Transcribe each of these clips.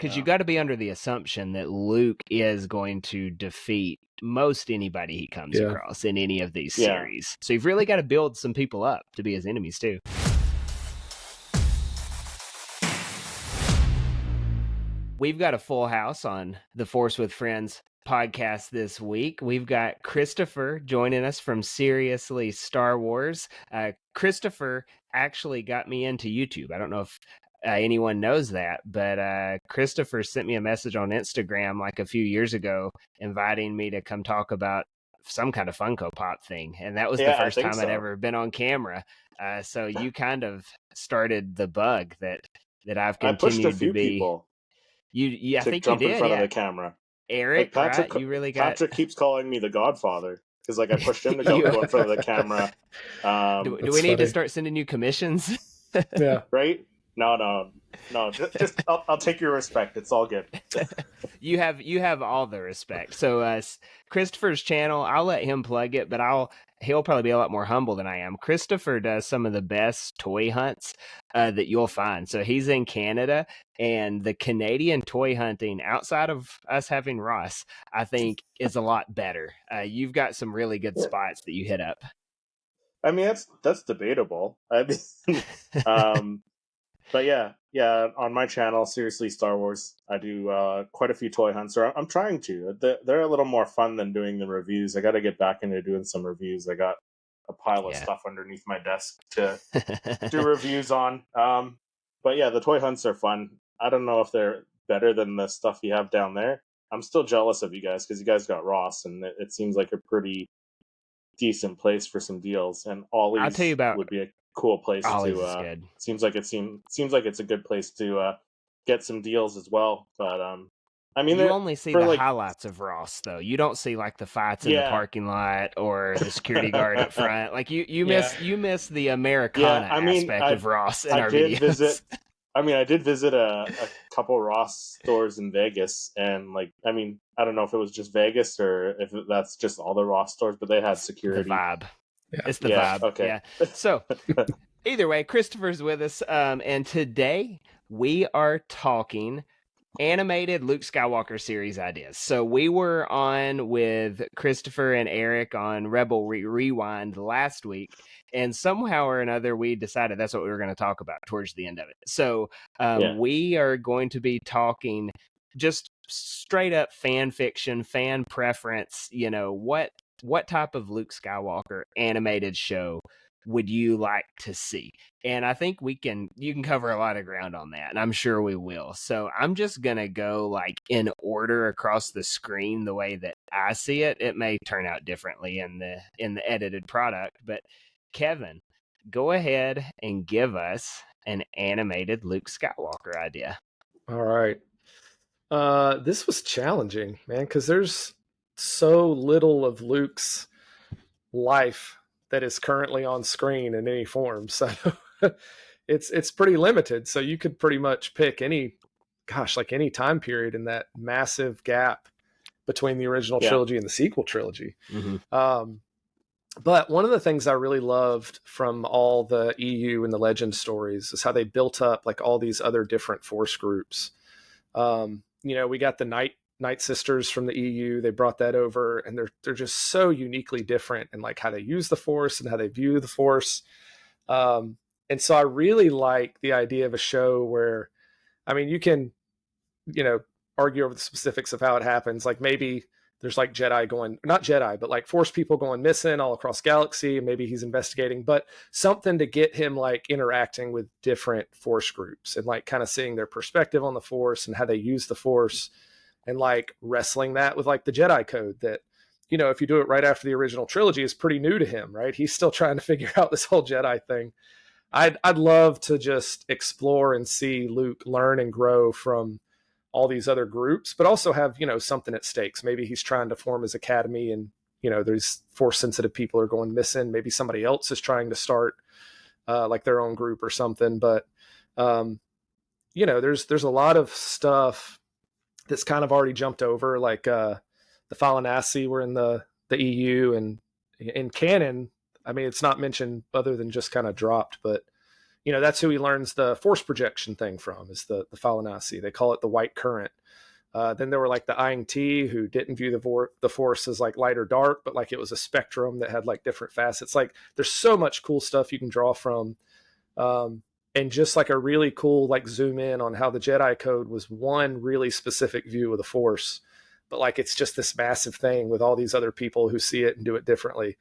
Because you got to be under the assumption that Luke is going to defeat most anybody he comes across in any of these series. So you've really got to build some people up to be his enemies too. We've got a full house on the Force with Friends podcast this week. We've got Christopher joining us from Seriously Star Wars. Christopher actually got me into YouTube. I don't know if anyone knows that, but Christopher sent me a message on Instagram like a few years ago inviting me to come talk about some kind of Funko Pop thing. And that was the first time I'd ever been on camera. So you kind of started the bug that I've continued I pushed a few to be. People. I think jump you did in front of the camera. Eric, like Patrick, right? You really got... Patrick keeps calling me the Godfather because I pushed him to go in front of the camera. Do we need to start sending you commissions? Yeah. Right? No. Just I'll take your respect. It's all good. You have all the respect. So Christopher's channel, I'll let him plug it, but he'll probably be a lot more humble than I am. Christopher does some of the best toy hunts that you'll find. So he's in Canada, and the Canadian toy hunting, outside of us having Ross, I think is a lot better. You've got some really good spots that you hit up. I mean, that's debatable. I mean, but yeah, on my channel, Seriously Star Wars, I do quite a few toy hunts. Or I'm trying to. They're a little more fun than doing the reviews. I got to get back into doing some reviews. I got a pile of stuff underneath my desk to do reviews on. But yeah, the toy hunts are fun. I don't know if they're better than the stuff you have down there. I'm still jealous of you guys because you guys got Ross, and it seems like a pretty decent place for some deals. And Ollie's I'll tell you about, would be a cool place to seems like it's a good place to get some deals as well. But I mean, you only see the highlights of Ross, though. You don't see like the fights in the parking lot or the security guard up front. Like you miss the Americana aspect of Ross in our videos. I did visit a couple Ross stores in Vegas, and I don't know if it was just Vegas or if that's just all the Ross stores, but they had security. The vibe. Yeah. It's the vibe. Okay. Yeah. So either way, Christopher's with us. And today we are talking animated Luke Skywalker series ideas. So we were on with Christopher and Eric on Rebel Rewind last week, and somehow or another we decided that's what we were going to talk about towards the end of it. So we are going to be talking just straight up fan fiction, fan preference. You know, what type of Luke Skywalker animated show would you like to see? And I think you can cover a lot of ground on that, and I'm sure we will. So I'm just gonna go like in order across the screen the way that I see it. It may turn out differently in the edited product, but Kevin, go ahead and give us an animated Luke Skywalker idea. All right. This was challenging, man, because there's so little of Luke's life that is currently on screen in any form. So it's pretty limited. So you could pretty much pick any time period in that massive gap between the original trilogy and the sequel trilogy. Mm-hmm. But one of the things I really loved from all the EU and the Legend stories is how they built up like all these other different Force groups. We got the Night Sisters from the EU. They brought that over, and they're just so uniquely different in like how they use the Force and how they view the Force. And so I really like the idea of a show where, I mean, you can, argue over the specifics of how it happens. Like maybe there's like not Jedi, but like Force people going missing all across galaxy, and maybe he's investigating, but something to get him like interacting with different Force groups and like kind of seeing their perspective on the Force and how they use the Force. And like wrestling that with like the Jedi code that, if you do it right after the original trilogy, is pretty new to him, right? He's still trying to figure out this whole Jedi thing. I'd love to just explore and see Luke learn and grow from all these other groups, but also have, something at stakes. Maybe he's trying to form his academy and, there's Force sensitive people are going missing. Maybe somebody else is trying to start like their own group or something. But, there's a lot of stuff that's kind of already jumped over, like the Falanassi were in the EU, and in canon, I mean, it's not mentioned other than just kind of dropped, but that's who he learns the force projection thing from, is the Falinasi. They call it the white current. Then there were like the Aing T, who didn't view the force as like light or dark, but like it was a spectrum that had like different facets. Like there's so much cool stuff you can draw from. And just like a really cool like zoom in on how the Jedi Code was one really specific view of the force, but like it's just this massive thing with all these other people who see it and do it differently.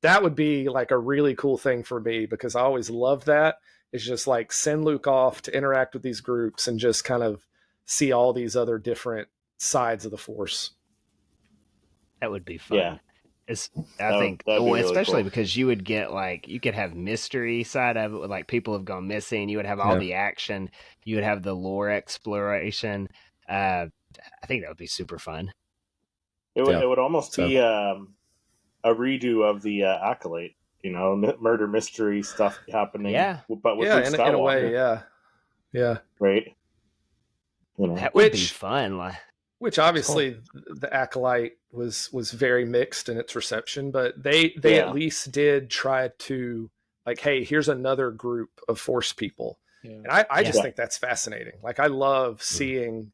That would be like a really cool thing for me, because I always love that. It's just like send Luke off to interact with these groups and just kind of see all these other different sides of the force. That would be fun. Yeah. I think, well, really especially cool. because you would get like, you could have mystery side of it with like people have gone missing. You would have all the action. You would have the lore exploration. I think that would be super fun. It would almost be a redo of the Acolyte, murder mystery stuff happening. Yeah. But with Luke Skywalker. In a way, yeah. Right. That would be fun. Which obviously the Acolyte was very mixed in its reception, but they at least did try to like, hey, here's another group of Force people. Yeah. And I just think that's fascinating. Like I love seeing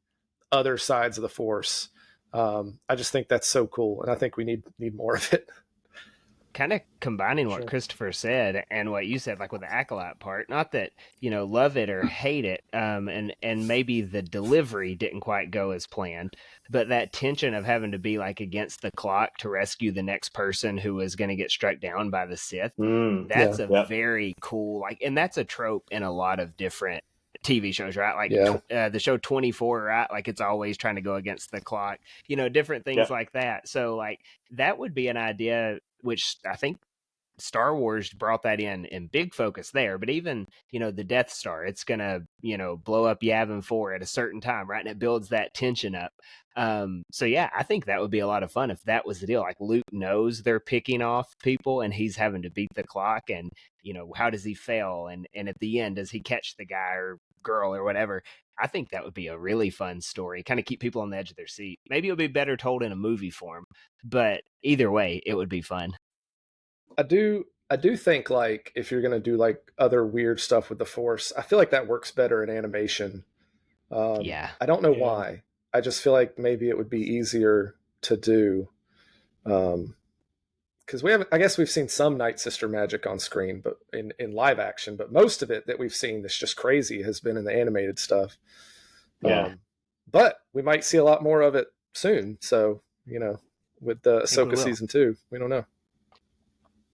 other sides of the Force. I just think that's so cool, and I think we need more of it. Kind of combining what Christopher said and what you said, like with the Acolyte part, not that, love it or hate it, and maybe the delivery didn't quite go as planned, but that tension of having to be like against the clock to rescue the next person who is going to get struck down by the Sith, that's a very cool, like, and that's a trope in a lot of different TV shows, right? Like the show 24, right? Like it's always trying to go against the clock, different things like that. So like that would be an idea, which I think Star Wars brought that in big focus there. But even, the Death Star, it's going to, blow up Yavin 4 at a certain time, right? And it builds that tension up. So yeah, I think that would be a lot of fun if that was the deal. Like Luke knows they're picking off people and he's having to beat the clock, and, how does he fail? And at the end, does he catch the guy or girl or whatever? I think that would be a really fun story, kind of keep people on the edge of their seat. Maybe it would be better told in a movie form, but either way, it would be fun. I do think like if you're going to do like other weird stuff with the Force, I feel like that works better in animation. I don't know why. I just feel like maybe it would be easier to do. Because I guess we've seen some Night Sister magic on screen, but in live action, but most of it that we've seen that's just crazy has been in the animated stuff. But we might see a lot more of it soon. So, with the Ahsoka season 2, we don't know.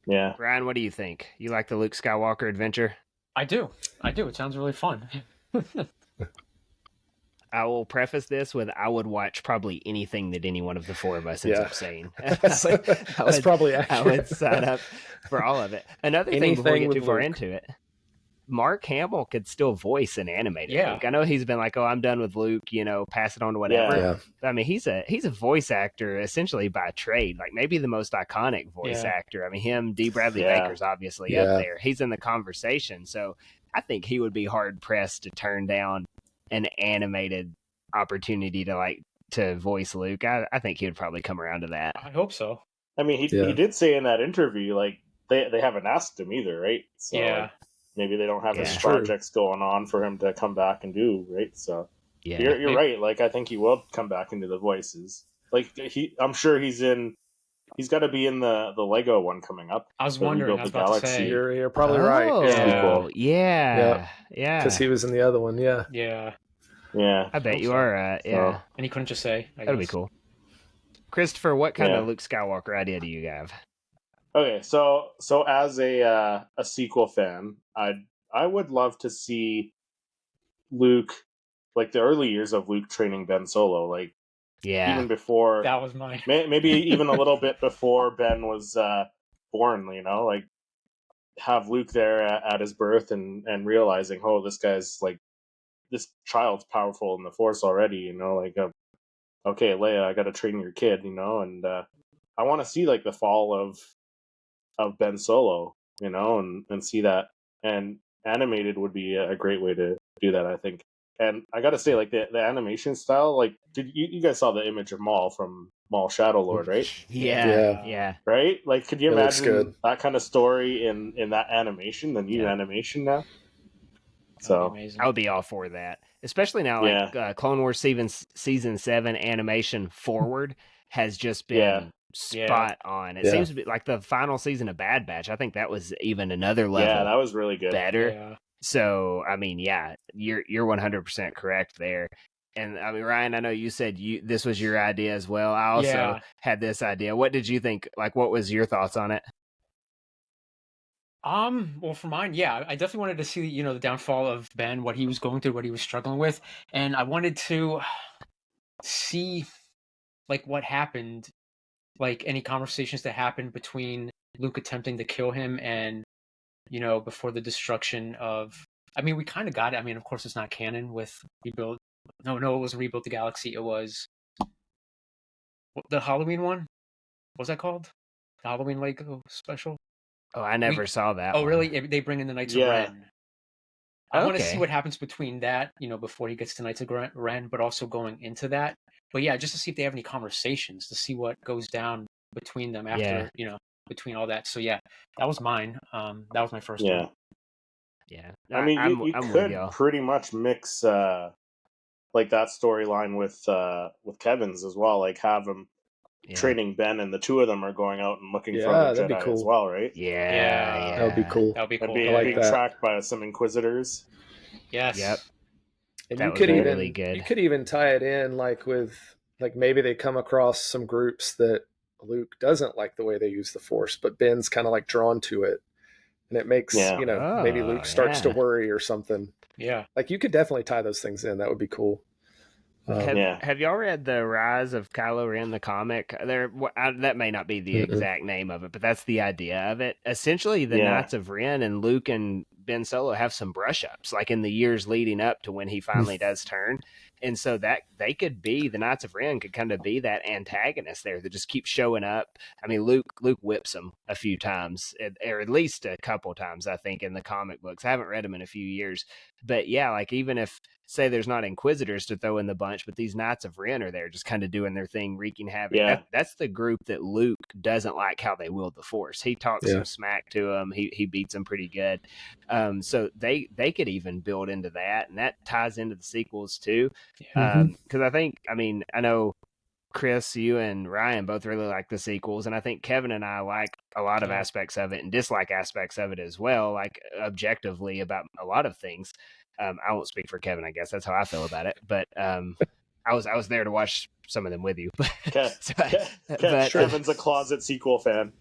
Yeah. Ryan, what do you think? You like the Luke Skywalker adventure? I do. It sounds really fun. I will preface this with I would watch probably anything that any one of the four of us ends up saying. That's probably accurate. I would sign up for all of it. Another thing before we get too far into it, Mark Hamill could still voice an animated Luke. I know he's been like, oh, I'm done with Luke, pass it on to whatever. Yeah. But, I mean, he's a voice actor essentially by trade, like maybe the most iconic voice actor. I mean, him, D. Bradley Baker's obviously up there. He's in the conversation. So I think he would be hard pressed to turn down an animated opportunity to voice Luke. I think he would probably come around to that. I hope so. I mean, he did say in that interview, like, they haven't asked him either, right? So, like, maybe they don't have his projects going on for him to come back and do, right? So you're right. Like, I think he will come back into the voices. Like, I'm sure he's got to be in the Lego one coming up. I was wondering. I was about to say. You're probably right. Yeah. Because he was in the other one. Yeah. I bet you are. Yeah. And he couldn't just say. That'd be cool. Christopher, what kind of Luke Skywalker idea do you have? Okay, so as a sequel fan, I would love to see Luke, like the early years of Luke training Ben Solo, like even before that was mine. Maybe even a little bit before Ben was born. Like have Luke there at his birth and realizing, oh, this child's powerful in the Force already. Like okay, Leia, I got to train your kid. And I want to see like the fall of Ben Solo, and see that. And animated would be a great way to do that, I think. And I gotta say, like the animation style, like did you guys saw the image of Maul from Maul Shadow Lord, right? Yeah. Right? Like, could you imagine that kind of story in that animation, the new animation now? So amazing. I would be all for that, especially now. Like Clone Wars season 7 animation forward has just been spot on. It seems to be like the final season of Bad Batch. I think that was even another level. Yeah, that was really good. Better. Yeah. So I mean, you're 100% correct there. And I mean, Ryan, I know you said this was your idea as well. I also had this idea. What did you think? Like, what was your thoughts on it? Well, for mine, I definitely wanted to see, the downfall of Ben, what he was going through, what he was struggling with, and I wanted to see, like, what happened, like any conversations that happened between Luke attempting to kill him and, before the destruction of. I mean, we kind of got it. I mean, of course, it's not canon with rebuild. No, it wasn't Rebuild the Galaxy. It was the Halloween one. What was that called? The Halloween Lego special. Oh, I never saw that. Oh, one. Really? They bring in the Knights of Ren. I want to see Okay. what happens between that, before he gets to Knights of Ren, but also going into that. But yeah, just to see if they have any conversations, to see what goes down between them after, between all that. So yeah, that was mine. That was my first one. Yeah. I mean, you could pretty much mix like that storyline with Kevin's as well. Like have him training Ben, and the two of them are going out and looking for the Jedi cool. as well, right? Yeah, that would be cool. That would be cool. Being tracked by some Inquisitors. Yes. Yep. And that you could be even really good. You could even tie it in like with maybe they come across some groups that Luke doesn't like the way they use the Force, but Ben's kind of like drawn to it, and it makes maybe Luke starts to worry or something. Yeah, like you could definitely tie those things in. That would be cool. Have y'all read The Rise of Kylo Ren, the comic? That may not be the exact name of it, but that's the idea of it. Essentially, the Knights of Ren and Luke and Ben Solo have some brush-ups, like in the years leading up to when he finally does turn. And so that they could be, the Knights of Ren could kind of be that antagonist there that just keeps showing up. I mean, Luke whips them a few times, or at least a couple times, I think, in the comic books. I haven't read them in a few years. But yeah, like even if, say there's not Inquisitors to throw in the bunch, but these Knights of Ren are there just kind of doing their thing, wreaking havoc. Yeah. That's the group that Luke doesn't like how they wield the Force. He talks some smack to them. He beats them pretty good. So they could even build into that, and that ties into the sequels too. Because I know Chris, you and Ryan both really like the sequels, and I think Kevin and I like a lot of aspects of it and dislike aspects of it as well, like objectively about a lot of things. I won't speak for Kevin, I guess that's how I feel about it, but I was there to watch some of them with you. Kevin's a closet sequel fan.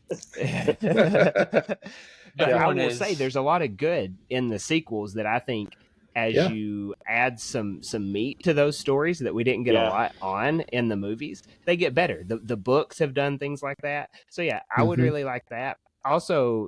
But I will say there's a lot of good in the sequels that I think as you add some meat to those stories that we didn't get a lot on in the movies, they get better. The books have done things like that. So yeah, I would really like that. Also,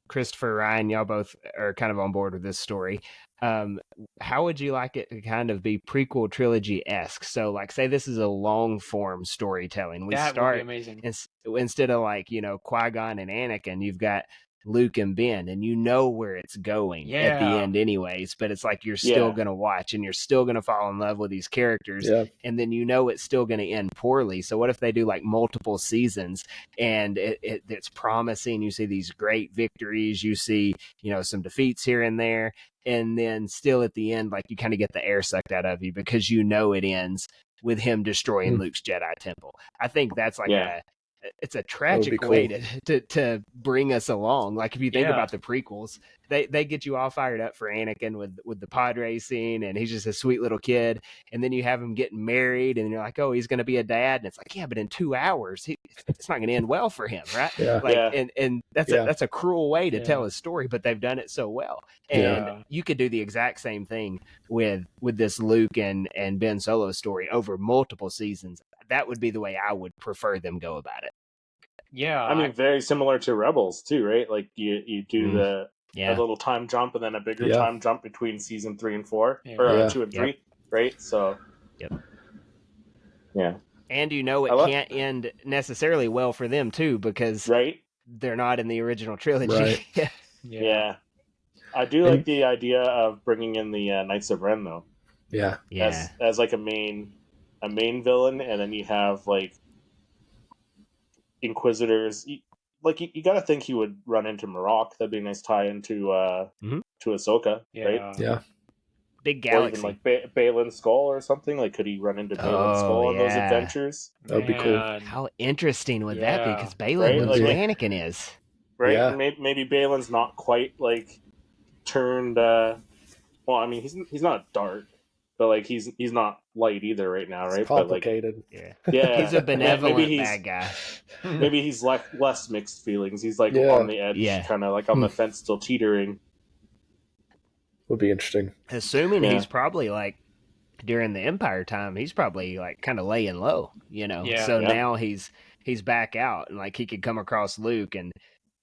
Christopher, Ryan, y'all both are kind of on board with this story. How would you like it to kind of be prequel trilogy-esque? So like say this is a long form storytelling. That would be amazing. Instead of like, Qui-Gon and Anakin, you've got Luke and Ben, and you know where it's going at the end anyways, but it's like you're still going to watch and you're still going to fall in love with these characters, and then it's still going to end poorly. So what if they do like multiple seasons and it's promising, you see these great victories, you see some defeats here and there, and then still at the end like you kind of get the air sucked out of you because it ends with him destroying Luke's Jedi temple. I think that's like it's a tragic way to bring us along. Like if you think about the prequels, they get you all fired up for Anakin with the pod racing, and he's just a sweet little kid. And then you have him getting married, and you're like, oh, he's going to be a dad. And it's like, yeah, but in 2 hours, it's not going to end well for him, right? And that's a cruel way to tell his story, but they've done it so well. And you could do the exact same thing with this Luke and Ben Solo story over multiple seasons. That would be the way I would prefer them go about it. Yeah. I mean, very similar to Rebels too, right? Like you do a little time jump and then a bigger time jump between season 3 and 4 or 2 and 3, right? So yeah. And it can't end necessarily well for them too, because they're not in the original trilogy. Right. I do like the idea of bringing in the Knights of Ren though. As like a main villain, and then you have like Inquisitors. You got to think he would run into Marok. That'd be a nice tie into to Ahsoka, right? Yeah. Big galaxy. Or even like Balin's skull or something. Like, could he run into Balin's skull on those adventures? That would be cool. How interesting would that be? Because Balin right? knows who Anakin is. Right? Yeah. And maybe Balin's not quite like turned. Well, I mean, he's not dark, but like he's not light either right now, right? It's complicated. But like, yeah, He's a benevolent bad guy. Maybe he's less mixed feelings. He's like on the edge, kind of like on the fence, still teetering. Would be interesting. Assuming he's probably like during the Empire time, he's probably like kind of laying low, So now he's back out, and like he could come across Luke and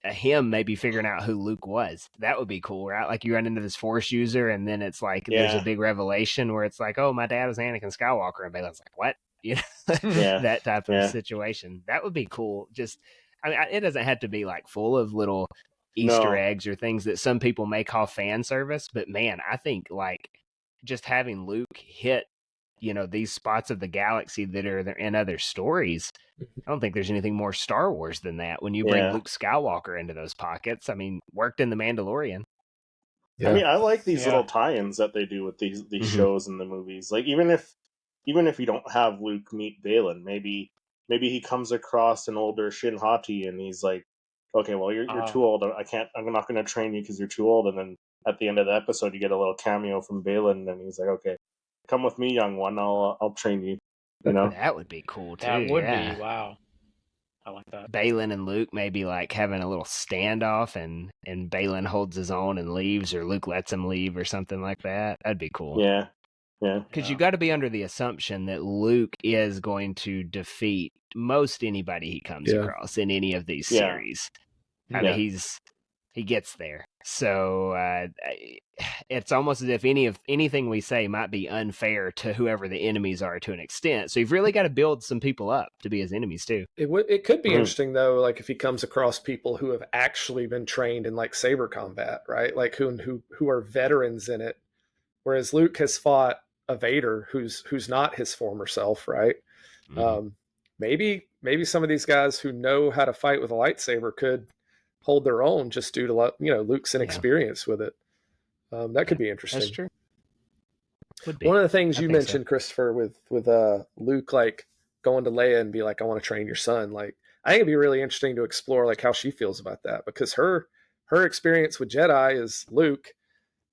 him maybe figuring out who Luke was. That would be cool, right? Like you run into this Force user, and then it's like there's a big revelation where it's like, oh, my dad was Anakin Skywalker, and Balin's like, what? That type of situation. That would be cool. Just, I mean, it doesn't have to be like full of little Easter eggs or things that some people may call fan service, but man, I think like just having Luke hit, these spots of the galaxy that are in other stories. I don't think there's anything more Star Wars than that. When you bring Luke Skywalker into those pockets, I mean, worked in The Mandalorian. I mean, I like these little tie-ins that they do with these shows and the movies. Like even if you don't have Luke meet Balin, maybe he comes across an older Shin Hati and he's like, okay, well you're too old. I'm not going to train you because you're too old. And then at the end of the episode, you get a little cameo from Balin, and he's like, okay, come with me, young one. I'll train you. That would be cool too. That would be wow. I like that. Balin and Luke maybe like having a little standoff, and Balin holds his own and leaves, or Luke lets him leave, or something like that. That'd be cool. Yeah. Because you got to be under the assumption that Luke is going to defeat most anybody he comes across in any of these series. I mean, he gets there. So it's almost as if anything we say might be unfair to whoever the enemies are to an extent. So you've really got to build some people up to be his enemies too. It could be interesting though, like if he comes across people who have actually been trained in like saber combat, right? Like who are veterans in it, whereas Luke has fought a Vader who's not his former self, right? Maybe some of these guys who know how to fight with a lightsaber could hold their own just due to Luke's inexperience with it. That could be interesting. That's true. One of the things you mentioned, Christopher, with Luke like going to Leia and be like, I want to train your son. Like, I think it'd be really interesting to explore like how she feels about that, because her experience with Jedi is Luke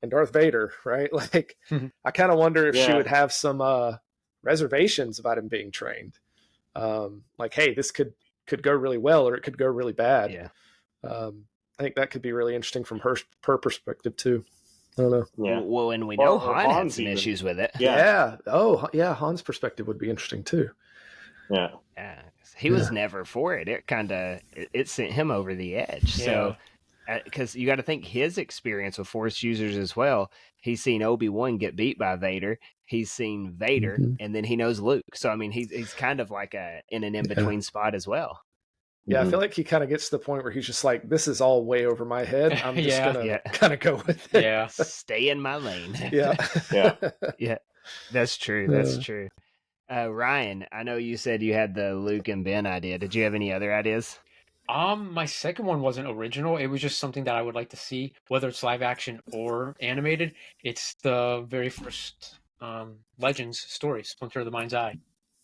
and Darth Vader, right? Like, I kind of wonder if she would have some reservations about him being trained. Like, hey, this could go really well, or it could go really bad. Yeah. I think that could be really interesting from her perspective too. I don't know. Yeah. Well, and we know Han had some issues with it. Yeah. Oh, yeah. Han's perspective would be interesting too. Yeah. Yeah. He was never for it. It sent him over the edge. Yeah. So, because you got to think his experience with Force users as well. He's seen Obi-Wan get beat by Vader. He's seen Vader, and then he knows Luke. So, I mean, he's kind of like in an in-between spot as well. Yeah, I feel like he kind of gets to the point where he's just like, this is all way over my head. I'm just going to kind of go with it. Yeah. Stay in my lane. Yeah. Yeah. That's true. That's true. Ryan, I know you said you had the Luke and Ben idea. Did you have any other ideas? My second one wasn't original. It was just something that I would like to see, whether it's live action or animated. It's the very first Legends story, Splinter of the Mind's Eye.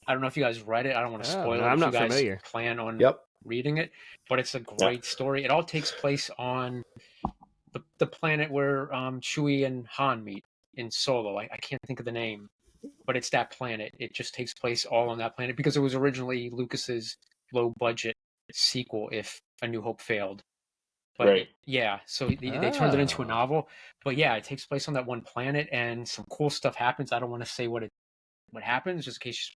I don't know if you guys read it. I don't want to spoil it. I'm not if you guys familiar. Plan on reading it, but it's a great story. It all takes place on the planet where Chewie and Han meet in Solo. I can't think of the name, but it's that planet. It just takes place all on that planet because it was originally Lucas's low budget sequel if A New Hope failed. But so they turned it into a novel. But yeah, it takes place on that one planet, and some cool stuff happens. I don't want to say what happens, just in case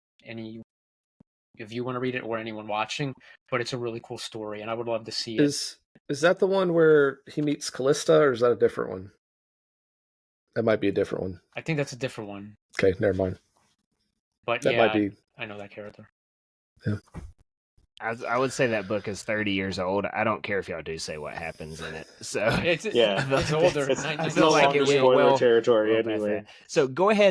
if you want to read it or anyone watching. But it's a really cool story, and I would love to see it. Is that the one where he meets Callista, or is that a different one? That might be a different one. I think that's a different one. Okay, never mind. But that might be. I know that character. Yeah. I would say that book is 30 years old. I don't care if y'all do say what happens in it. So It's older. It's no longer spoiler territory anyway. So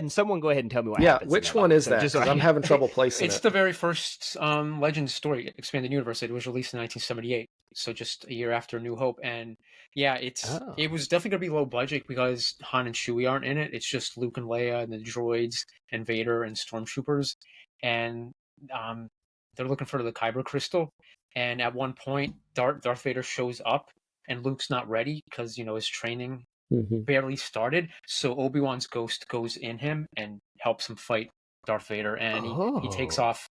someone go ahead and tell me what happens. Which one is that? Because I'm having trouble placing It's the very first Legends story, Expanded Universe. It was released in 1978, so just a year after New Hope. And yeah, it was definitely going to be low budget because Han and Chewie aren't in it. It's just Luke and Leia and the droids and Vader and stormtroopers. And they're looking for the Kyber crystal, and at one point, Darth Vader shows up, and Luke's not ready because his training barely started. So Obi-Wan's ghost goes in him and helps him fight Darth Vader, and he takes off,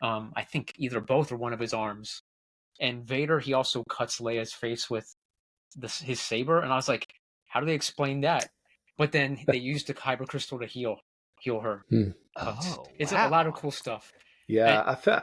I think either both or one of his arms. And Vader, he also cuts Leia's face with his saber, and I was like, how do they explain that? But then they used the Kyber crystal to heal her. It's a lot of cool stuff. Yeah, I feel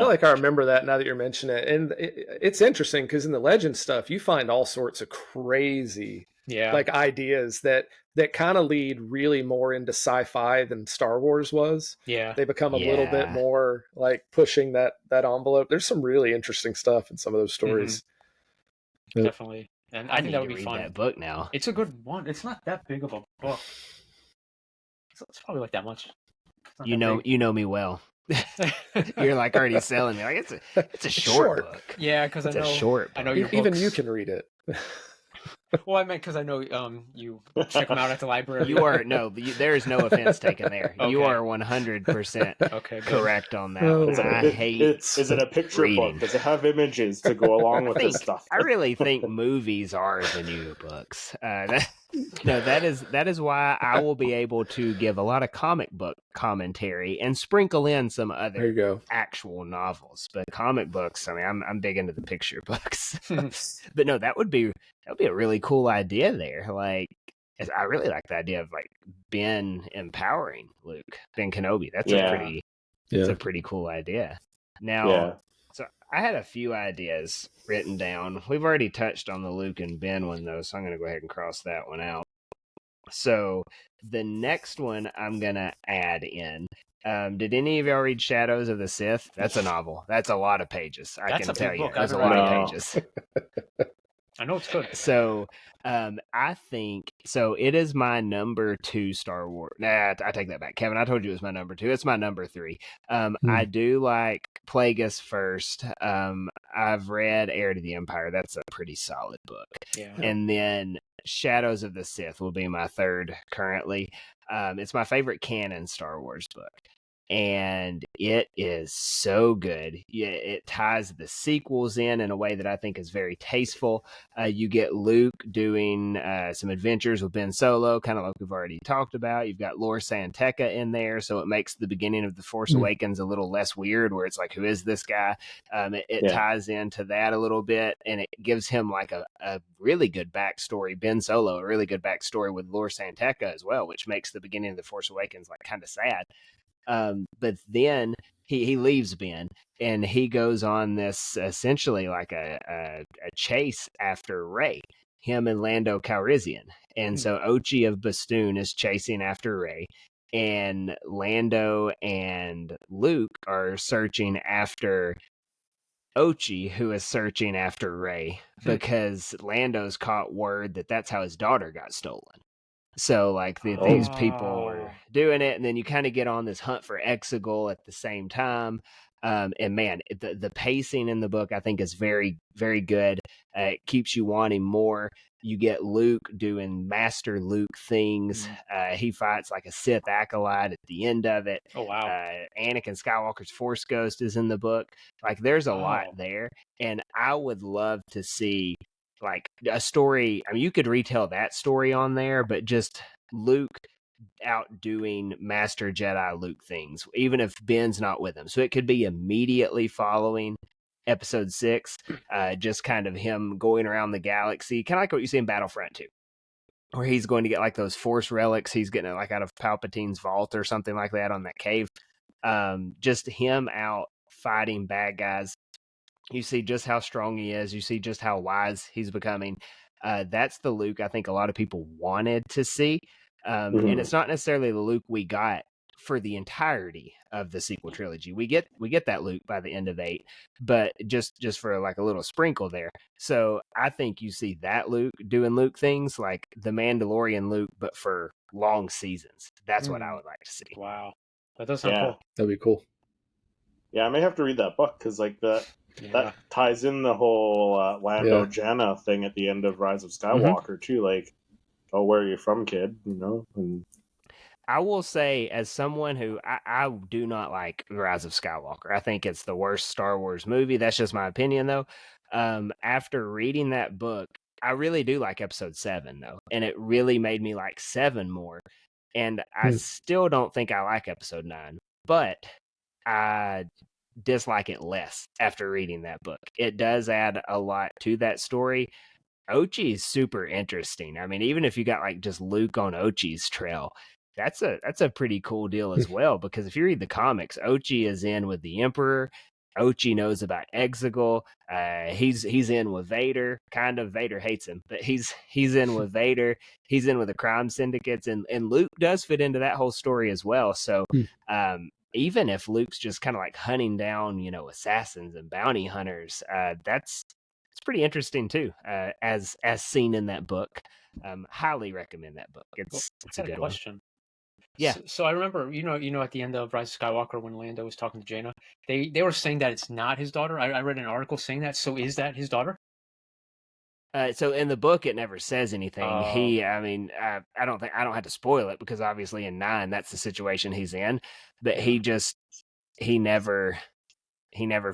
like I remember that now that you're mentioning it. And it's interesting because in the Legend stuff, you find all sorts of crazy ideas that kind of lead really more into sci-fi than Star Wars was. Yeah. They become a little bit more like pushing that envelope. There's some really interesting stuff in some of those stories. Mm-hmm. Definitely. And I think that would be fun. That book now. It's a good one. It's not that big of a book. It's probably like that much. You know me well. You're like already selling me. Like it's a short book. Yeah, because I know. A short book. I know your even books. you can read it. Well, I meant because I know you check them out at the library. You are there is no offense taken there. Okay. You are 100% correct on that. Is it a picture book? Does it have images to go along with this stuff? I really think movies are the new books. That is why I will be able to give a lot of comic book commentary and sprinkle in some other actual novels. But comic books, I mean, I'm big into the picture books. But no, that would be a really cool idea there. Like, I really like the idea of like Ben empowering Luke, Ben Kenobi. That's a pretty cool idea. Now, so I had a few ideas written down. We've already touched on the Luke and Ben one though, so I'm going to go ahead and cross that one out. So the next one I'm going to add in. Did any of y'all read Shadows of the Sith? That's a novel. That's a lot of pages. I can tell you. That's a lot of pages. I know it's good. So I think it is my number 2 Star Wars. Nah, I take that back. Kevin, I told you it was my number 2. It's my number 3. I do like Plagueis first. I've read Heir to the Empire. That's a pretty solid book. Yeah. And then Shadows of the Sith will be my 3rd currently. It's my favorite canon Star Wars book. And it is so good. Yeah, it ties the sequels in a way that I think is very tasteful. You get Luke doing some adventures with Ben Solo, kind of like we've already talked about. You've got Lor Santeca in there, so it makes the beginning of The Force Awakens a little less weird, where it's like, who is this guy? It ties into that a little bit, and it gives him like a really good backstory. Ben Solo, a really good backstory with Lor Santeca as well, which makes the beginning of The Force Awakens like kind of sad. But then he leaves Ben and he goes on this essentially like a chase after Rey, him and Lando Calrissian. And so Ochi of Bastoon is chasing after Rey, and Lando and Luke are searching after Ochi, who is searching after Rey because Lando's caught word that that's how his daughter got stolen. So like these people were doing it, and then you kind of get on this hunt for Exegol at the same time. And man, the pacing in the book I think is very, very good. It keeps you wanting more. You get Luke doing Master Luke things. He fights like a Sith acolyte at the end of it. Oh wow! Anakin Skywalker's Force Ghost is in the book. Like there's a lot there, and I would love to see like a story. I mean, you could retell that story on there, but just Luke out doing Master Jedi Luke things, even if Ben's not with him. So it could be immediately following episode 6, just kind of him going around the galaxy, kind of like what you see in Battlefront 2, where he's going to get like those Force relics. He's getting it like out of Palpatine's vault or something like that on that cave. Just him out fighting bad guys. You see just how strong he is. You see just how wise he's becoming. That's the Luke I think a lot of people wanted to see. And it's not necessarily the Luke we got for the entirety of the sequel trilogy. We get that Luke by the end of 8, but just for like a little sprinkle there. So I think you see that Luke doing Luke things like the Mandalorian Luke, but for long seasons. That's what I would like to see. Wow, that does sound cool. That'd be cool. Yeah, I may have to read that book because like that ties in the whole Lando Janna thing at the end of Rise of Skywalker too. Like, oh, where are you from, kid? You know. And I will say, as someone who I do not like Rise of Skywalker, I think it's the worst Star Wars movie. That's just my opinion, though. After reading that book, I really do like Episode 7, though, and it really made me like 7 more. And I still don't think I like Episode 9, but I dislike it less after reading that book. It does add a lot to that story. Ochi is super interesting. I mean, even if you got like just Luke on Ochi's trail, that's a pretty cool deal as well, because if you read the comics, Ochi is in with the Emperor. Ochi knows about Exegol. He's in with Vader. Kind of. Vader hates him, but he's in with Vader. He's in with the crime syndicates, and Luke does fit into that whole story as well. So even if Luke's just kind of like hunting down, you know, assassins and bounty hunters, it's pretty interesting too, as seen in that book. Highly recommend that book. It's a good question. Yeah. So I remember, you know, at the end of Rise of Skywalker, when Lando was talking to Jaina, they were saying that it's not his daughter. I read an article saying that. So is that his daughter? So in the book, it never says anything. I don't have to spoil it, because obviously in 9, that's the situation he's in. But he never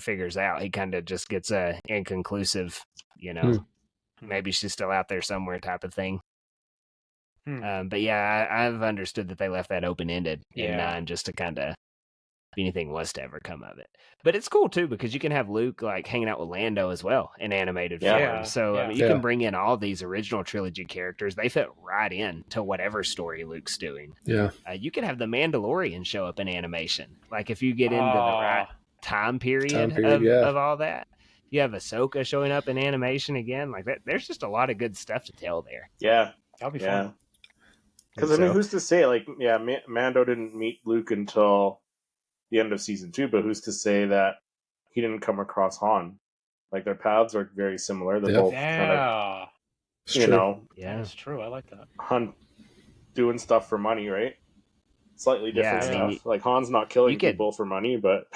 figures out. He kind of just gets a inconclusive, you know, maybe she's still out there somewhere type of thing. But yeah, I've understood that they left that open-ended in 9, just to kind of, if anything was to ever come of it. But it's cool too, because you can have Luke like hanging out with Lando as well in animated form. So I mean, you can bring in all these original trilogy characters. They fit right in to whatever story Luke's doing. Yeah. You could have the Mandalorian show up in animation. Like if you get into the right time period of all that. You have Ahsoka showing up in animation again. Like that, there's just a lot of good stuff to tell there. Yeah. That'll be fun. Because I mean, who's to say? Like, Mando didn't meet Luke until the end of season 2, but who's to say that he didn't come across Han? Like, their paths are very similar. They're both kind of, that's true. I like that. Han doing stuff for money, right? Slightly different stuff. Like, Han's not killing people for money, but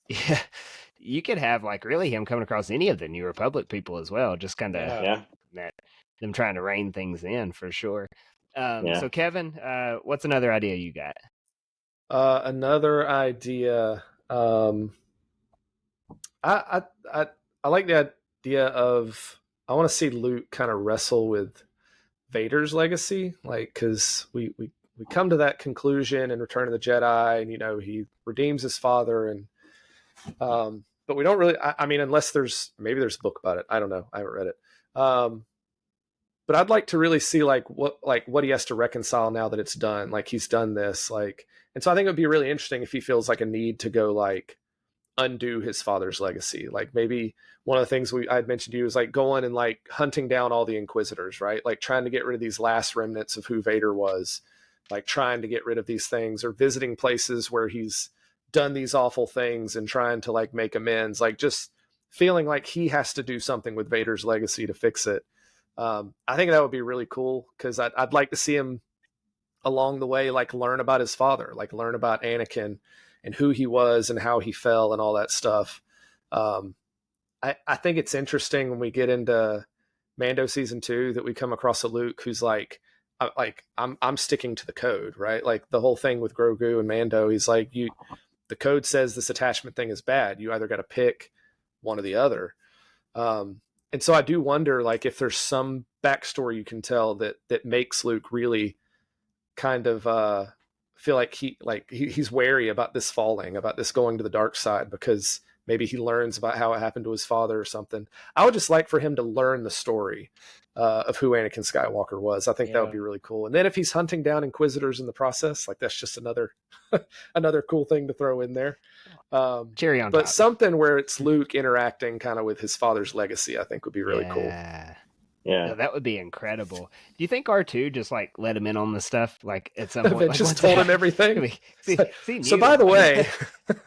yeah, you could have like really him coming across any of the New Republic people as well. Just kind of them trying to rein things in for sure. So Kevin, what's another idea you got? Another idea. I like the idea of, I want to see Luke kind of wrestle with Vader's legacy, like, because we come to that conclusion in Return of the Jedi, and you know, he redeems his father, and but we don't really. I mean, unless there's a book about it. I don't know. I haven't read it. But I'd like to really see what he has to reconcile now that it's done. Like, he's done this, like, and so I think it would be really interesting if he feels like a need to go like undo his father's legacy. Like, maybe one of the things I'd mentioned to you is like going and like hunting down all the Inquisitors, right? Like trying to get rid of these last remnants of who Vader was, like trying to get rid of these things, or visiting places where he's done these awful things and trying to like make amends, like just feeling like he has to do something with Vader's legacy to fix it. I think that would be really cool, because I'd like to see him along the way, like learn about his father, like learn about Anakin and who he was and how he fell and all that stuff. I think it's interesting when we get into Mando season 2 that we come across a Luke who's like I'm sticking to the code, right? Like the whole thing with Grogu and Mando, he's like, the code says this attachment thing is bad. You either got to pick one or the other. And so I do wonder, like, if there's some backstory you can tell that makes Luke really kind of feel like he's wary about this falling, about this going to the dark side, because maybe he learns about how it happened to his father or something. I would just like for him to learn the story of who Anakin Skywalker was. I think that would be really cool. And then if he's hunting down Inquisitors in the process, like, that's just another cool thing to throw in there. Cherry on but top. Something where it's Luke interacting kind of with his father's legacy, I think would be really cool. Yeah, that would be incredible. Do you think R2 just like let him in on the stuff like at some point? They just told him everything. So by the way,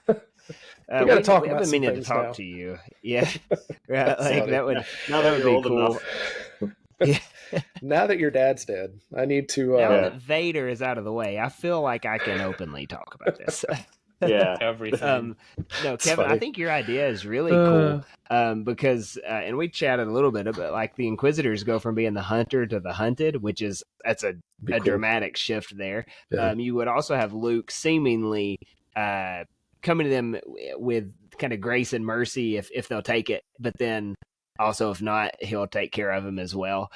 we got to talk about some things to talk now. to you. Yeah, right. Like that would now that you're old cool. enough. Yeah. Now that your dad's dead, I need to. Now that Vader is out of the way, I feel like I can openly talk about this. Yeah, everything. No, It's Kevin, funny. I think your idea is really cool. Because, and we chatted a little bit about like the Inquisitors go from being the hunter to the hunted, that's a cool. dramatic shift there. Yeah. You would also have Luke seemingly coming to them with kind of grace and mercy if they'll take it, but then also if not, he'll take care of him as well.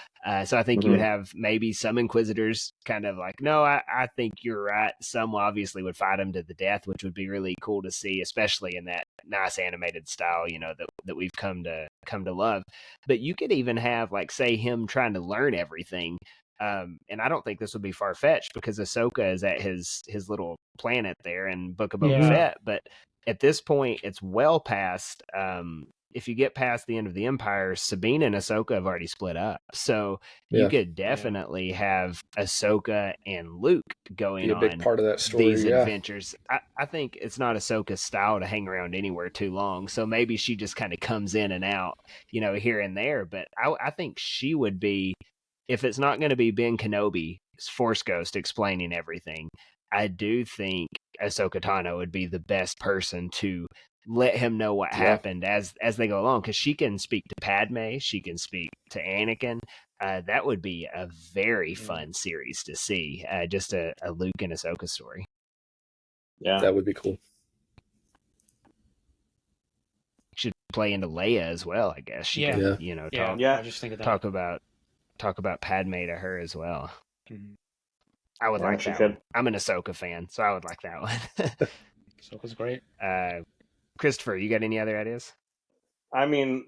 So I think you would have maybe some Inquisitors kind of like, no, I think you're right. Some obviously would fight him to the death, which would be really cool to see, especially in that nice animated style, that we've come to love. But you could even have like, say, him trying to learn everything. And I don't think this would be far fetched because Ahsoka is at his little planet there in Book of Boba Fett. But at this point, it's well past. If you get past the end of the Empire, Sabine and Ahsoka have already split up. So you could definitely have Ahsoka and Luke going on a big part of that story, these adventures. I think it's not Ahsoka's style to hang around anywhere too long. So maybe she just kind of comes in and out, here and there. But I think she would be, if it's not going to be Ben Kenobi, Force Ghost explaining everything, I do think Ahsoka Tano would be the best person to let him know what happened as they go along, because she can speak to Padme, she can speak to Anakin. That would be a very fun series to see, just a Luke and Ahsoka story. Yeah, that would be cool. Should play into Leia as well, I guess. She can, I just think of that. talk about Padme to her as well. Mm-hmm. I would like that one. I'm an Ahsoka fan, so I would like that one. Ahsoka's great. Christopher, you got any other ideas? I mean,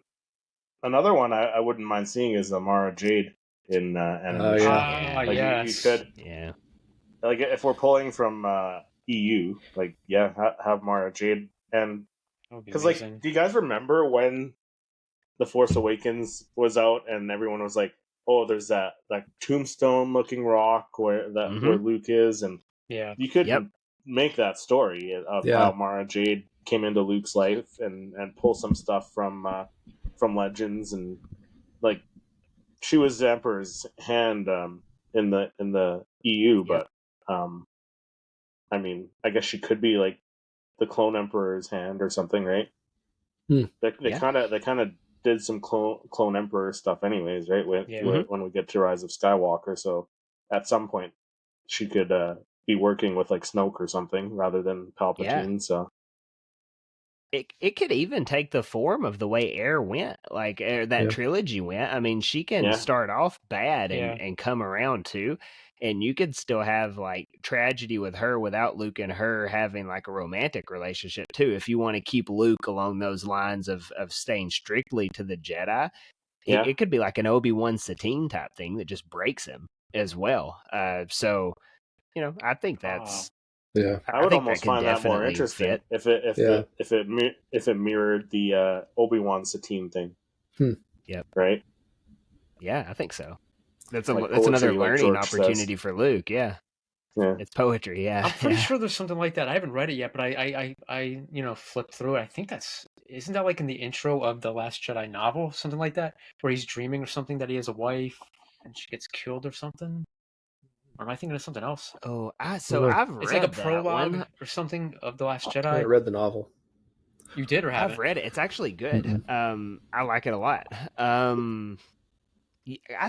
another one I wouldn't mind seeing is Mara Jade in animation. You could, like, if we're pulling from EU, like, have Mara Jade, and because like, do you guys remember when The Force Awakens was out and everyone was like, oh, there's that tombstone looking rock where Luke is, and you could make that story of how Mara Jade came into Luke's life and pull some stuff from Legends, and like she was the Emperor's hand in the EU, but I mean, I guess she could be like the clone Emperor's hand or something, right? They kind of did some clone Emperor stuff anyways, right? When we get to Rise of Skywalker, so at some point she could be working with like Snoke or something rather than Palpatine. So it could even take the form of the way Air went, like that trilogy went. I mean, she can start off bad and come around too, and you could still have like tragedy with her without Luke and her having like a romantic relationship too. If you want to keep Luke along those lines of staying strictly to the Jedi, it could be like an Obi-Wan Satine type thing that just breaks him as well. So I think that's. I would almost find that more interesting if it mirrored the Obi-Wan Satine thing. Right? Yeah, I think so. That's another learning opportunity for Luke. Yeah, it's poetry. Yeah, I'm pretty sure there's something like that. I haven't read it yet, but I flipped through it. I think isn't that like in the intro of the Last Jedi novel, something like that, where he's dreaming or something that he has a wife and she gets killed or something. Or am I thinking of something else? Oh, I've read it's like a prologue one. or something of The Last Jedi. I read the novel. You did or haven't? I've read it. It's actually good. Mm-hmm. I like it a lot.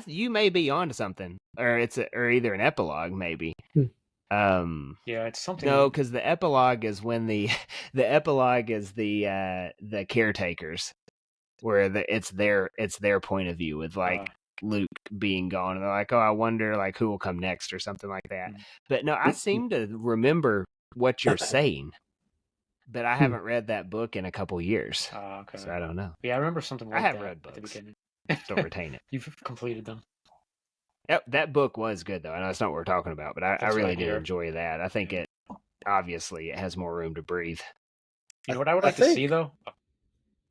You may be onto something, or or either an epilogue, maybe. It's something. No, because the epilogue is when the epilogue is the caretakers, where it's their point of view with like. Luke being gone, and they're like, oh, I wonder like who will come next or something like that. But no, I seem to remember what you're saying, but I haven't read that book in a couple years. Okay. So I don't know. Yeah, I remember something like that. I have read books. Don't retain it. You've completed them. Yep, that book was good though. I know it's not what we're talking about, but I really did enjoy that. I think it has more room to breathe. You know what I would like to see though?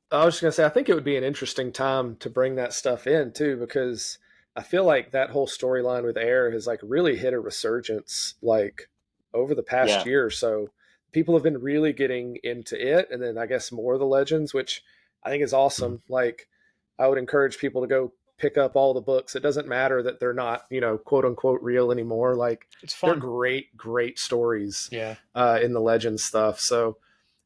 I was just going to say, I think it would be an interesting time to bring that stuff in too, because I feel like that whole storyline with Air has like really hit a resurgence like over the past year or so. People have been really getting into it, and then I guess more of the Legends, which I think is awesome. Like, I would encourage people to go pick up all the books. It doesn't matter that they're not, quote unquote real anymore. Like, it's fun. They're great stories in the Legends stuff. So,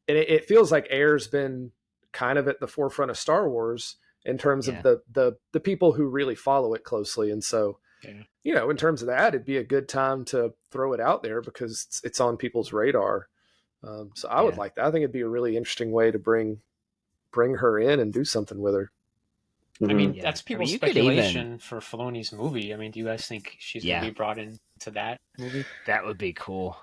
and it feels like Air's been kind of at the forefront of Star Wars in terms of the people who really follow it closely. And so, in terms of that, it'd be a good time to throw it out there because it's on people's radar. So I would like that. I think it'd be a really interesting way to bring her in and do something with her. I mean, that's people's speculation for Filoni's movie. I mean, do you guys think she's going to be brought into that movie? That would be cool.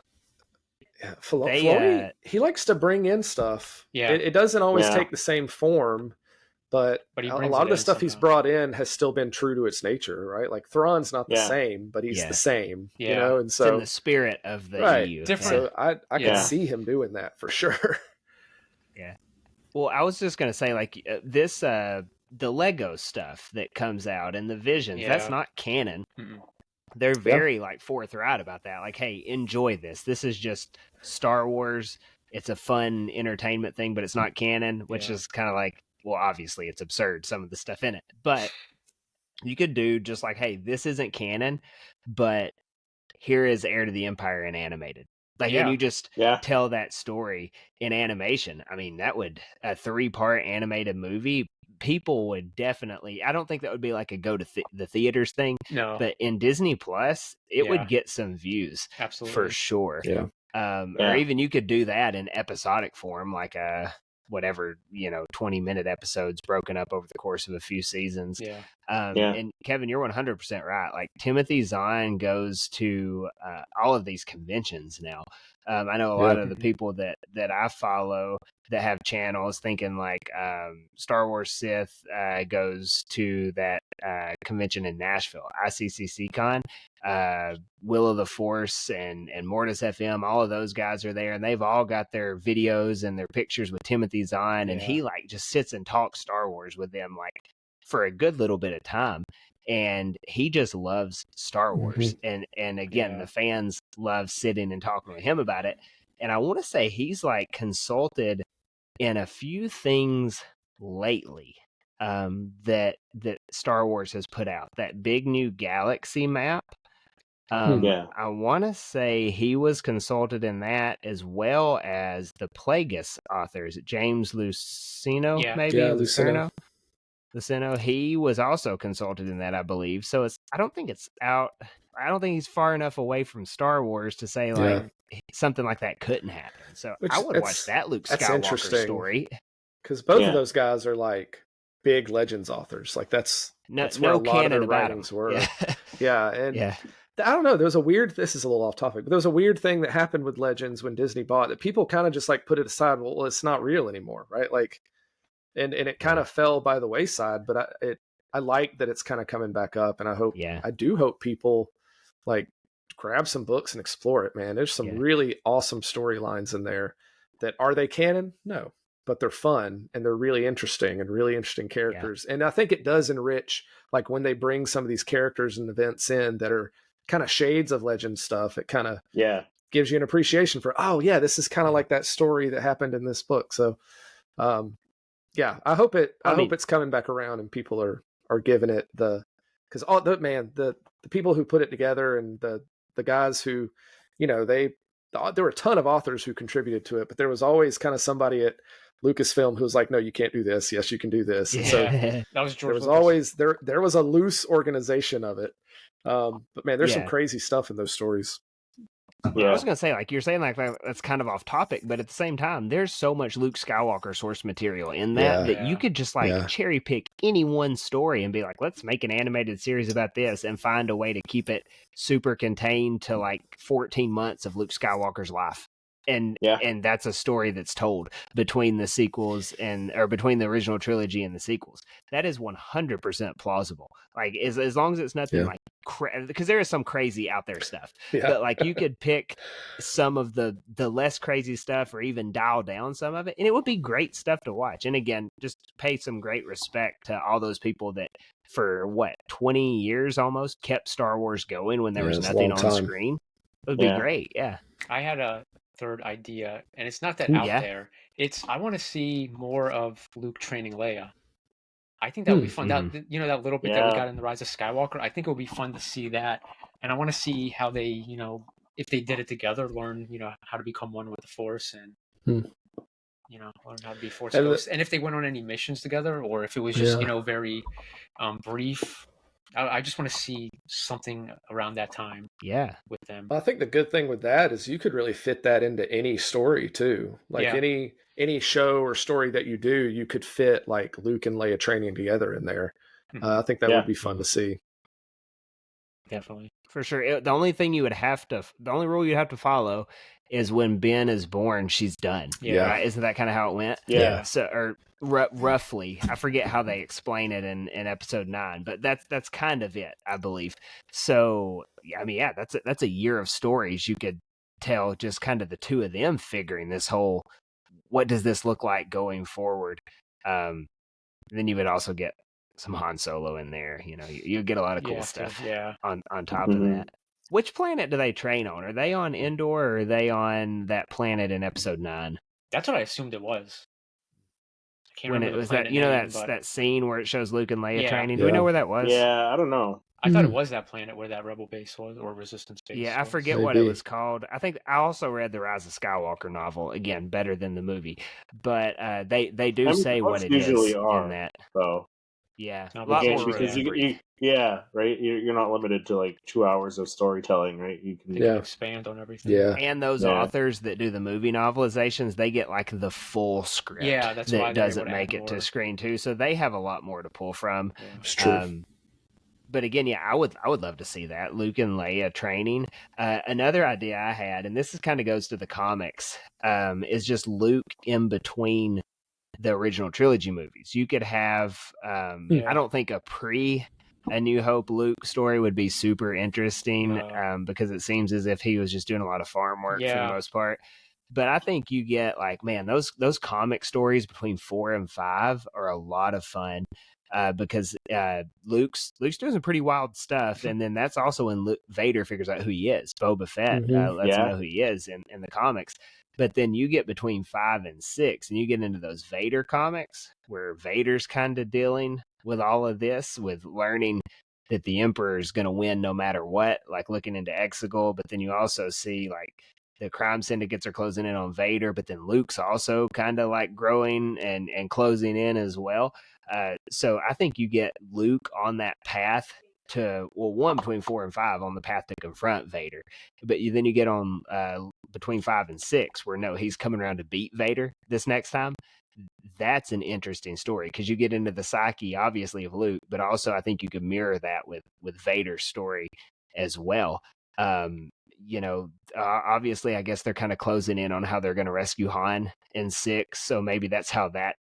Yeah, Filoni, he likes to bring in stuff. Yeah. It doesn't always take the same form, but a lot of the stuff he's brought in has still been true to its nature, right? Like Thrawn's not the same, but he's the same, and so it's in the spirit of the EU. Different. So I can see him doing that for sure. Yeah. Well, I was just going to say, like, this, the Lego stuff that comes out and the Visions, that's not canon. Mm-mm. They're very, like, forthright about that. Like, hey, enjoy this. This is just Star Wars. It's a fun entertainment thing, but it's not canon, which is kind of like, well, obviously it's absurd, some of the stuff in it, but you could do just like, hey, this isn't canon, but here is Heir to the Empire in animated. Like, and you just tell that story in animation. I mean, that would, a 3-part animated movie, people would definitely, I don't think that would be like a go to the theaters thing. No. But in Disney Plus, it would get some views. Absolutely. For sure. Yeah. Or even you could do that in episodic form, like a, whatever, 20-minute episodes broken up over the course of a few seasons. And Kevin, you're 100% right. Like, Timothy Zahn goes to all of these conventions now. I know a lot of the people that I follow that have channels thinking like Star Wars Sith goes to that convention in Nashville, ICCC Con. Will of the Force and Mortis FM, all of those guys are there, and they've all got their videos and their pictures with Timothy Zahn, and he like just sits and talks Star Wars with them like for a good little bit of time, and he just loves Star Wars. And again, the fans love sitting and talking with him about it. And I want to say he's like consulted in a few things lately that Star Wars has put out, that big new galaxy map. I want to say he was consulted in that, as well as the Plagueis authors, James Luceno, Luceno. He was also consulted in that, I believe. So I don't think it's out. I don't think he's far enough away from Star Wars to say like something like that couldn't happen. So I would watch that Luke Skywalker story, because both of those guys are like big Legends authors. Like that's where a lot of their writings were. And I don't know. There was a weird. This is a little off topic, but there was a weird thing that happened with Legends when Disney bought it. People kind of just like put it aside. Well, it's not real anymore, right? Like, and it kind of fell by the wayside. But I like that it's kind of coming back up, and I do hope people like grab some books and explore it. Man, there's some really awesome storylines in there. That are they canon? No, but they're fun and they're really interesting characters. And I think it does enrich, like when they bring some of these characters and events in that are kind of shades of Legend stuff, it kind of gives you an appreciation for, this is kind of like that story that happened in this book. So I hope it's coming back around and people are giving it because the people who put it together and the guys who, there were a ton of authors who contributed to it, but there was always kind of somebody at Lucasfilm who was like, no, you can't do this. Yes, you can do this. And so that was George. There was always there was a loose organization of it. But man, there's some crazy stuff in those stories. I was gonna say, like you're saying, like that's kind of off topic, but at the same time, there's so much Luke Skywalker source material in that you could just like cherry pick any one story and be like, let's make an animated series about this and find a way to keep it super contained to like 14 months of Luke Skywalker's life. and that's a story that's told between the sequels or between the original trilogy and the sequels. That is 100% plausible. Like as long as it's nothing like because there is some crazy out there stuff, but like you could pick some of the less crazy stuff or even dial down some of it, and it would be great stuff to watch. And again, just pay some great respect to all those people that for 20 years almost kept Star Wars going when there was nothing on screen. It would be great. I had a third idea, and it's not that out there. I want to see more of Luke training Leia. I think that would be fun. That that little bit that we got in The Rise of Skywalker, I think it would be fun to see that. And I want to see how they, if they did it together, learn, how to become one with the Force and, learn how to be Force ghosts. And if they went on any missions together, or if it was just, very brief. I just want to see something around that time. Yeah. With them. I think the good thing with that is you could really fit that into any story too. Like any show or story that you do, you could fit like Luke and Leia training together in there. I think that would be fun to see. Definitely. For sure. The only rule you'd have to follow is when Ben is born, she's done. Yeah. Right? Isn't that kind of how it went? Yeah. So, or roughly, I forget how they explain it in episode 9, but that's kind of it, I believe. So, I mean, that's a year of stories you could tell, just kind of the two of them figuring this whole, what does this look like going forward? Then you would also get some Han Solo in there. You get a lot of cool stuff on top of that. Which planet do they train on? Are they on Endor, or are they on that planet in episode 9? That's what I assumed it was. I can't when remember it was that name, that scene where it shows Luke and Leia training. Do we know where that was? Yeah, I don't know. I thought it was that planet where that rebel base was, or resistance base. Yeah, I forget what it was called. I think I also read the Rise of Skywalker novel. Again, better than the movie, but they do say what it is in that. So yeah, a lot more because right. You're not limited to like 2 hours of storytelling, right? You can expand on everything. Yeah, and those authors that do the movie novelizations, they get like the full script. Yeah, that's why doesn't make it to screen too. So they have a lot more to pull from. Yeah. It's true. But again, I would love to see that Luke and Leia training. Another idea I had, and this kind of goes to the comics, is just Luke in between the original trilogy movies. You could have, I don't think A New Hope Luke story would be super interesting because it seems as if he was just doing a lot of farm work for the most part. But I think you get like, man, those comic stories between 4 and 5 are a lot of fun. Because Luke's doing some pretty wild stuff, and then that's also when Vader figures out who he is. Boba Fett lets him know who he is in the comics. But then you get between 5 and 6, and you get into those Vader comics where Vader's kind of dealing with all of this, with learning that the Emperor is going to win no matter what, like looking into Exegol. But then you also see like the crime syndicates are closing in on Vader, but then Luke's also kind of like growing and closing in as well. So I think you get Luke on that path to, one between 4 and 5 on the path to confront Vader, but then you get on between 5 and 6 where he's coming around to beat Vader this next time. That's an interesting story because you get into the psyche, obviously, of Luke, but also I think you could mirror that with Vader's story as well. Obviously, I guess they're kind of closing in on how they're going to rescue Han in 6, so maybe that's how that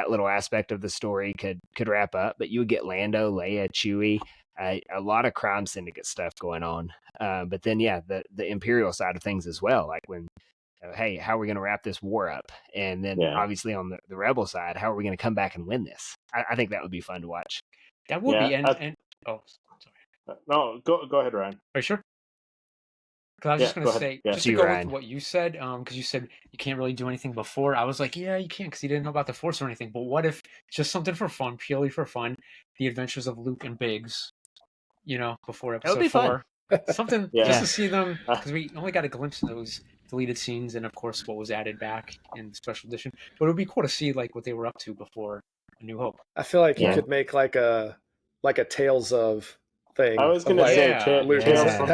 little aspect of the story could wrap up. But you would get Lando, Leia, Chewie, a lot of crime syndicate stuff going on. But then, the Imperial side of things as well. Like when, hey, how are we going to wrap this war up? And then obviously on the Rebel side, how are we going to come back and win this? I think that would be fun to watch. That would be. And sorry. No, go ahead, Ryan. Are you sure? Because I was just going to say, just to go with what you said, because you said you can't really do anything before. I was like, yeah, you can't, because you didn't know about the Force or anything. But what if just something for fun, purely for fun, the adventures of Luke and Biggs, before episode 4. Something just to see them, because we only got a glimpse of those deleted scenes and, of course, what was added back in the special edition. But it would be cool to see like what they were up to before A New Hope. I feel like you could make like a Tales of thing. I was going to say Tales from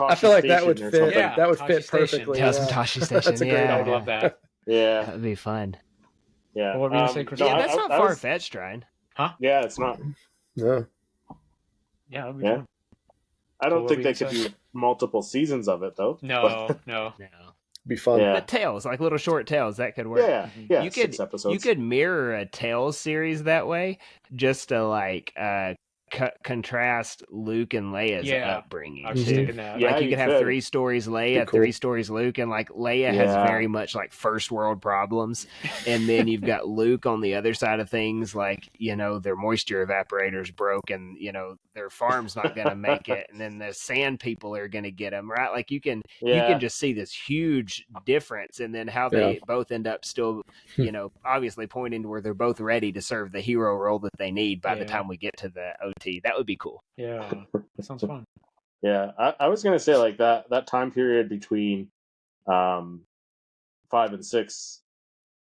I feel like that would fit. Yeah, that would fit perfectly. Tales from Tashi Station. That's a great I would love that. That would be fun. Yeah. What were you going to say, Chris? That's not far fetched, Ryan. Huh? Yeah, it's not. No. Yeah, that would be fun. I don't think they could do multiple seasons of it, though. No. be fun. Yeah. But tales, like little short tales, that could work. Yeah. You 6 could episodes. mirror a Tales series that way, just to like contrast Luke and Leia's upbringing. I was too. thinking that. Like you could have 3 stories Leia, cool. 3 stories Luke, and like Leia has very much like first world problems, and then you've got Luke on the other side of things, like their moisture evaporator's broke, and their farm's not going to make it, and then the sand people are going to get them, right? Like you can just see this huge difference, and then how they both end up still, obviously pointing to where they're both ready to serve the hero role that they need by the time we get to the OT. That would be cool. Yeah, that sounds fun. Yeah, I was gonna say like that time period between 5 and 6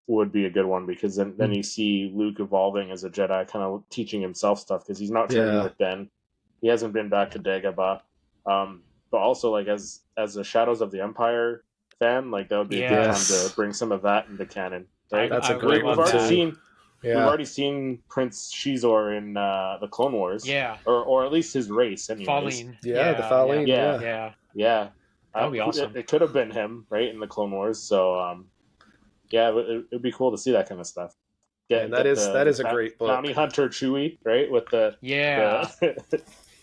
would be a good one, because then you see Luke evolving as a Jedi, kind of teaching himself stuff, because he's not training with Ben. He hasn't been back to Dagobah. But also like as a Shadows of the Empire fan, like that would be a good time to bring some of that into canon. Right? That's a great one too. We've already seen Prince Shizor in the Clone Wars. Yeah. Or at least his race, anyways. Falling. The Falling. Yeah. That would be awesome. It could have been him, right, in the Clone Wars. So, it would be cool to see that kind of stuff. And that is a great book. Bounty Hunter Chewie, right, with the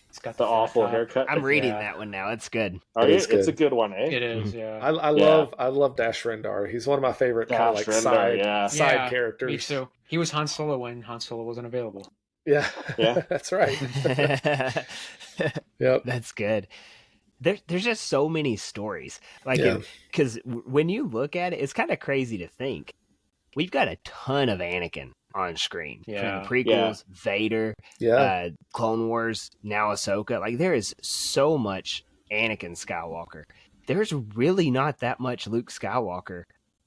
it's got the awful haircut. I'm reading that one now. It's good. It's a good one, eh? It is, yeah. I love Dash Rendar. He's one of my favorite kind of like side characters. Me too. He was Han Solo when Han Solo wasn't available. Yeah, that's right. Yep, that's good. There's just so many stories, like because when you look at it, it's kind of crazy to think we've got a ton of Anakin on screen from the prequels, Vader, Clone Wars, now Ahsoka. Like there is so much Anakin Skywalker. There's really not that much Luke Skywalker.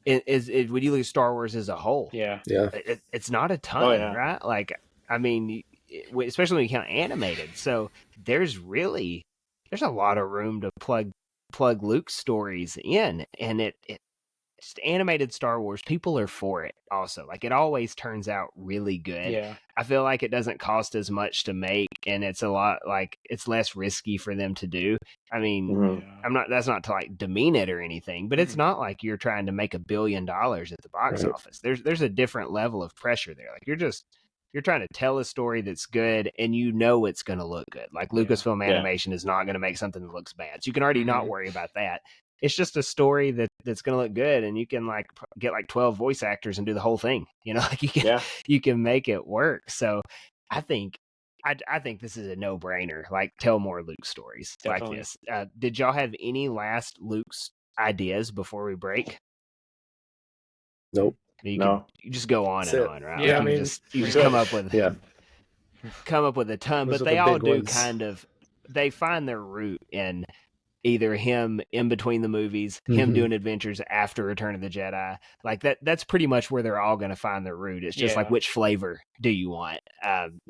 Is when you look at Star Wars as a whole, it's not a ton, right? Like I mean, especially when you count animated. So there's a lot of room to plug Luke's stories in, and it just animated Star Wars, people are for it also. Like it always turns out really good. Yeah. I feel like it doesn't cost as much to make, and it's a lot like it's less risky for them to do. I mean, that's not to like demean it or anything, but it's not like you're trying to make $1 billion at the box office. There's a different level of pressure there. Like you're trying to tell a story that's good, and it's going to look good. Like Lucasfilm Animation is not going to make something that looks bad. So you can already not worry about that. It's just a story that's going to look good, and you can like get like 12 voice actors and do the whole thing. Like you can make it work. So I think this is a no-brainer. Like tell more Luke stories like this. Did y'all have any last Luke's ideas before we break? Nope. You just go on and on, right? Yeah, like you just come up with a ton, Those but they all do ones. kind of. They find their root in either him in between the movies, him doing adventures after Return of the Jedi. Like that's pretty much where they're all going to find their root. It's just like, which flavor do you want? And,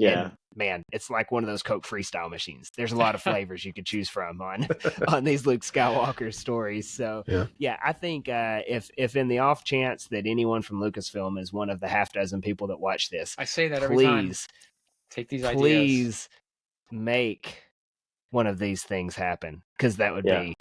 man, it's like one of those Coke freestyle machines. There's a lot of flavors you could choose from on these Luke Skywalker stories. So I think if in the off chance that anyone from Lucasfilm is one of the half dozen people that watch this, I say that every time. Take these ideas. Please make one of these things happen, because that would be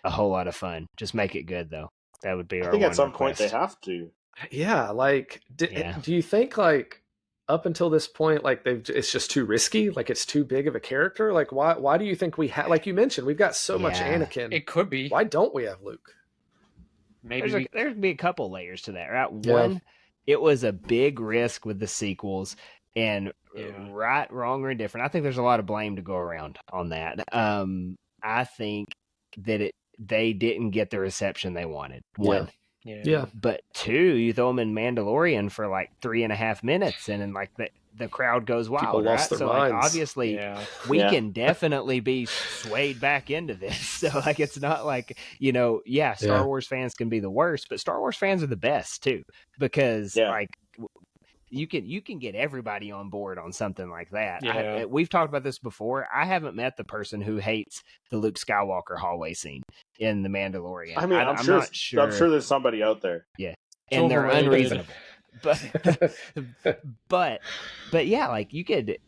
a whole lot of fun. Just make it good, though. That would be our. I think at some request. point they have to. Yeah, like do you think like up until this point, like it's just too risky, like it's too big of a character? Like why do you think we have, like you mentioned, we've got so much Anakin? It could be. Why don't we have Luke? Maybe there'd be a couple layers to that, right? One, it was a big risk with the sequels. And right, wrong, or indifferent, I think there's a lot of blame to go around on that. I think that they didn't get the reception they wanted. One. Yeah. But two, you throw them in Mandalorian for like 3.5 minutes, and then like the crowd goes wild. People lost their minds. Like, obviously, we can definitely be swayed back into this. So like, it's not like Star Wars fans can be the worst, but Star Wars fans are the best too, because like. You can get everybody on board on something like that. We've talked about this before. I haven't met the person who hates the Luke Skywalker hallway scene in The Mandalorian. I mean, I'm not sure. I'm sure there's somebody out there. Yeah, and they're unreasonable. But yeah, like you could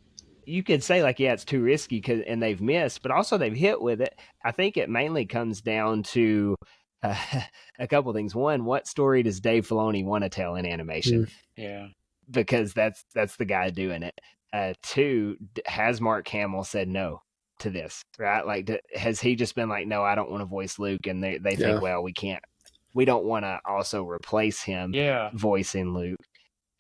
say like, it's too risky and they've missed, but also they've hit with it. I think it mainly comes down to a couple things. One, what story does Dave Filoni want to tell in animation? Yeah. Because that's the guy doing it. Two, has Mark Hamill said no to this, right? Like, has he just been like, no, I don't want to voice Luke, and they think, well, we don't want to also replace him voicing Luke,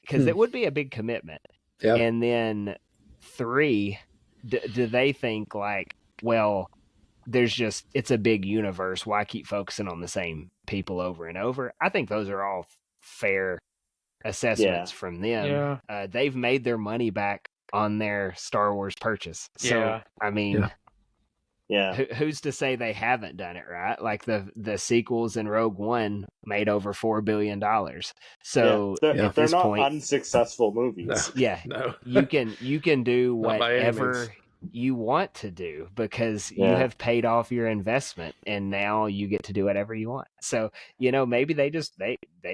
because it would be a big commitment. Yeah. And then three, do they think like, well, it's a big universe, why keep focusing on the same people over and over? I think those are all fair assessments from them. They've made their money back on their Star Wars purchase. So I mean, who's to say they haven't done it, right? Like the sequels in Rogue One made over $4 billion. So at they're this not point, unsuccessful movies. No. you can do whatever you want to do, because you have paid off your investment, and now you get to do whatever you want. So maybe they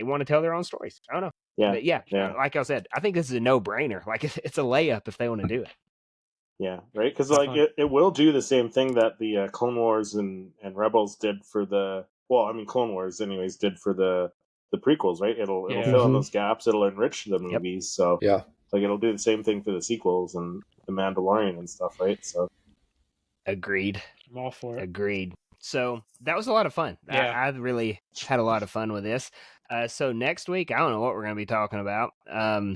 want to tell their own stories. I don't know. But like I said, I think this is a no-brainer. Like, it's a layup if they want to do it. Yeah, right. Because like it will do the same thing that the Clone Wars and Rebels did for the. Well, I mean, Clone Wars, anyways, did for the prequels, right? It'll fill in those gaps. It'll enrich the movies. So like it'll do the same thing for the sequels and the Mandalorian and stuff, right? So agreed. I'm all for it. Agreed. So that was a lot of fun. I really had a lot of fun with this. So next week, I don't know what we're going to be talking about. I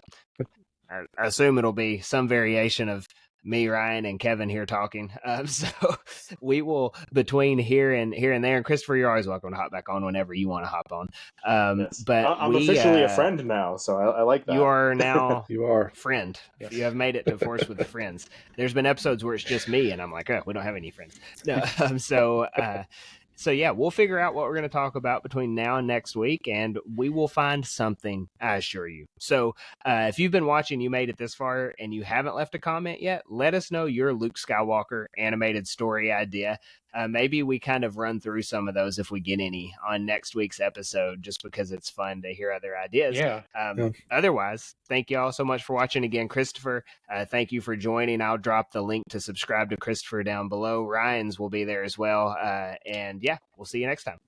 assume it'll be some variation of me, Ryan, and Kevin here talking. So we will, between here and there, and Christopher, you're always welcome to hop back on whenever you want to hop on. But I'm officially a friend now, so I like that. You are now you are friend. Yes. You have made it to Force with Friends. There's been episodes where it's just me, and I'm like, oh, we don't have any friends. No, So yeah, we'll figure out what we're going to talk about between now and next week, and we will find something, I assure you. So if you've been watching, you made it this far, and you haven't left a comment yet, let us know your Luke Skywalker animated story idea. Maybe we kind of run through some of those if we get any on next week's episode, just because it's fun to hear other ideas. Otherwise, thank you all so much for watching again. Christopher, thank you for joining. I'll drop the link to subscribe to Christopher down below. Ryan's will be there as well. And yeah, we'll see you next time.